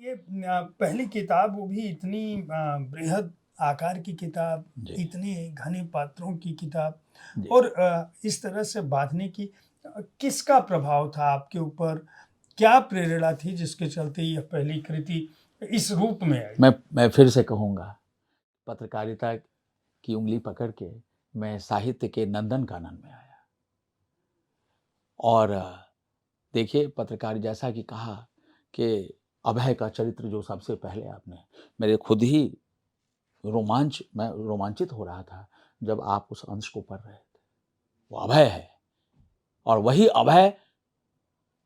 ये पहली किताब, वो भी इतनी बृहद आकार की किताब, जी इतने घने पात्रों की किताब, जी। और इस तरह से बाँधने की किसका प्रभाव था आपके ऊपर? क्या प्रेरणा थी जिसके चलते यह पहली कृति इस रूप में आई? मैं फिर से कहूँगा, पत्रकारिता की उँगली पकड़ के मैं साहित्य के नंदनकानन में आया। और देखिए, पत्रकार जैसा कि कहा कि अभय का चरित्र जो सबसे पहले आपने, मेरे खुद ही मैं रोमांचित हो रहा था जब आप उस अंश को पढ़ रहे थे। वो अभय है, और वही अभय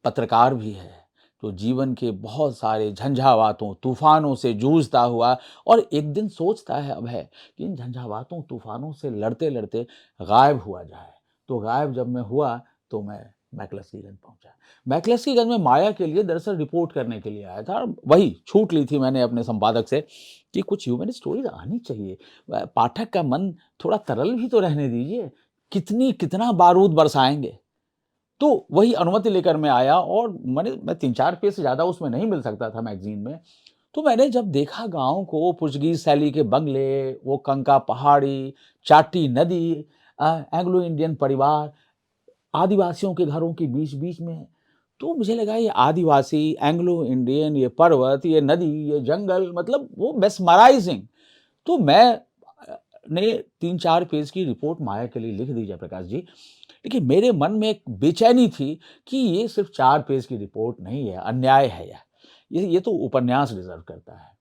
पत्रकार भी है, जो जीवन के बहुत सारे झंझावातों, तूफानों से जूझता हुआ, और एक दिन सोचता है अभय कि इन झंझावातों, तूफानों से लड़ते-लड़ते गायब हुआ जाए। तो गायब जब मैं हुआ, तो मैं मैक्लस्कीगंज पहुँचा। मैक्लस्कीगंज में माया के लिए दरअसल रिपोर्ट करने के लिए आया था, और वही छूट ली थी मैंने अपने संपादक से कि कुछ ह्यूमन स्टोरीज़ आनी चाहिए। पाठक का मन थोड़ा तरल भी तो रहने दीजिए, कितना बारूद बरसाएँगे। तो वही अनुमति लेकर मैं आया, और मैं 3-4 पेज से ज़्यादा उसमें नहीं मिल सकता था मैगज़ीन में। तो मैंने जब देखा गाँव को, पुर्तगीज़ शैली के बंगले, वो कंका पहाड़ी, चाटी नदी, एंग्लो इंडियन परिवार, आदिवासियों के घरों के बीच-बीच में, तो मुझे लगा ये आदिवासी, एंग्लो इंडियन, ये पर्वत, ये नदी, ये जंगल, मतलब वो मेस्मराइज़िंग। तो मैं ने 3-4 पेज की रिपोर्ट माया के लिए लिख दी जयप्रकाश जी। लेकिन मेरे मन में एक बेचैनी थी कि ये सिर्फ 4 पेज की रिपोर्ट नहीं है, अन्याय है यह। ये तो उपन्यास डिज़र्व करता है।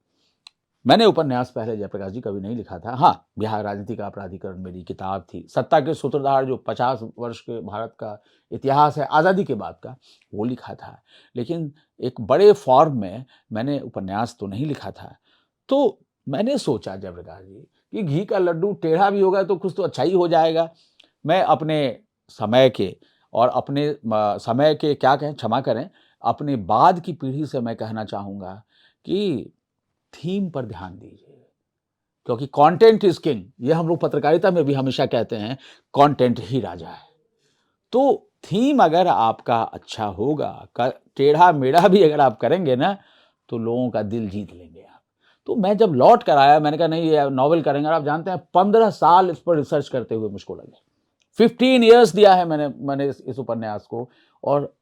मैंने उपन्यास पहले जयप्रकाश जी कभी नहीं लिखा था। हाँ, बिहार राजनीति का अपराधीकरण मेरी किताब थी। सत्ता के सूत्रधार, जो 50 वर्ष के भारत का इतिहास है आज़ादी के बाद का, वो लिखा था। लेकिन एक बड़े फ़ॉर्म में मैंने उपन्यास तो नहीं लिखा था। तो मैंने सोचा जयप्रकाश जी कि घी का लड्डू टेढ़ा भी होगा तो कुछ तो अच्छा ही हो जाएगा। मैं अपने समय के, और अपने समय के क्या कहें, क्षमा करें, अपने बाद की पीढ़ी से मैं कहना चाहूँगा कि थीम पर ध्यान दीजिए, क्योंकि कंटेंट इज़ किंग, ये हम लोग पत्रकारिता में भी हमेशा कहते हैं, कंटेंट ही राजा है। तो थीम अगर आपका अच्छा होगा, टेढ़ा-मेढ़ा भी अगर आप करेंगे ना, तो लोगों का दिल जीत लेंगे आप। तो मैं जब लौट कर आया, मैंने कहा नहीं, ये नॉवेल करेंगे। और आप जानते हैं 15 साल इस पर रिसर्च करते हुए मुझको लगे। 15 इयर्स दिया है मैंने इस उपन्यास को। और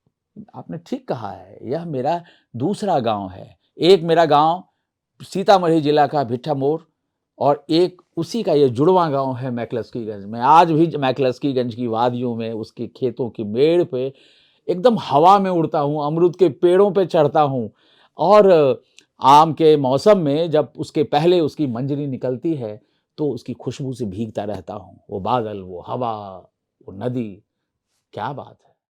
आपने ठीक कहा है, यह मेरा दूसरा गाँव है। एक मेरा गाँव सीतामढ़ी जिला का भिट्ठा मोड़, और एक उसी का ये जुड़वां गाँव है मैक्लस्कीगंज। मैं आज भी मैक्लस्कीगंज की वादियों में, उसके खेतों की मेड़ पे एकदम हवा में उड़ता हूँ, अमरूद के पेड़ों पे चढ़ता हूँ, और आम के मौसम में जब उसके पहले उसकी मंजरी निकलती है, तो उसकी खुशबू से भीगता रहता हूँ। वो बादल, वो हवा, वो नदी, क्या बात है!